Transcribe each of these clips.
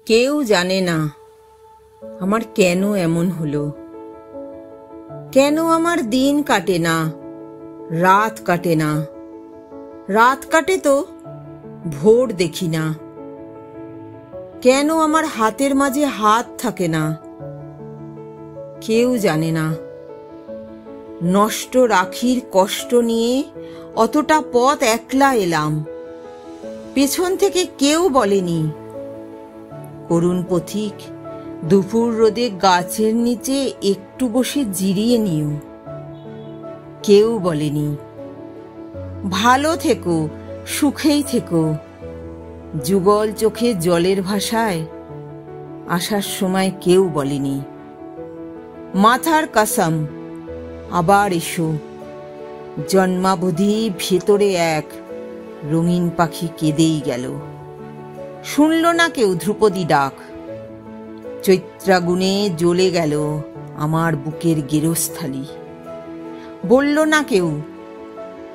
কেউ জানে না আমার কেন এমন হলো, কেন আমার দিন কাটে না, রাত কাটে না। রাত কাটে তো ভোর দেখি না। কেন আমার হাতের মাঝে হাত থাকে না, কেউ জানে না। নষ্ট রাখির কষ্ট নিয়ে অতটা পথ একলা এলাম, পেছন থেকে কেউ বলেনি। করুণ পথিক, দুপুর রোদে গাছের নিচে একটু বসে জিরিয়ে নিও। কেউ বলেনি ভালো থেকো, সুখেই থেকো। যুগল চোখে জলের ভাষায় আসার সময় কেউ বলেনি মাথার কসম আবার এসো। জন্মাবধি ভেতরে এক রঙিন পাখি কেঁদেই গেল। শুনল না কেউ ধ্রুপদী ডাক, চৈত্রাগুণে জ্বলে গেল আমার বুকের গেরস্থালি। বলল না কেউ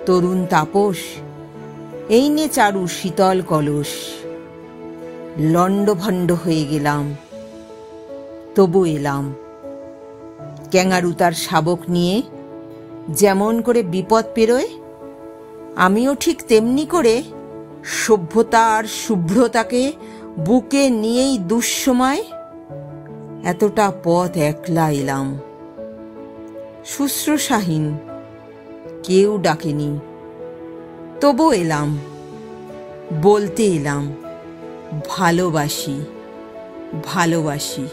তরুণ তাপস, এই নে চারু শীতল কলস। লণ্ডভণ্ড হয়ে গেলাম, তবু এলাম। ক্যাঙারু তার শাবক নিয়ে যেমন করে বিপদ পেরোয়, আমিও ঠিক তেমনি করে সভ্যতা আর শুভ্রতাকে বুকে নিয়েই দুঃসময় এতটা পথ একলা এলাম। শুশ্রূষাহীন, কেউ ডাকেনি, তবু এলাম। বলতে এলাম ভালোবাসি, ভালোবাসি।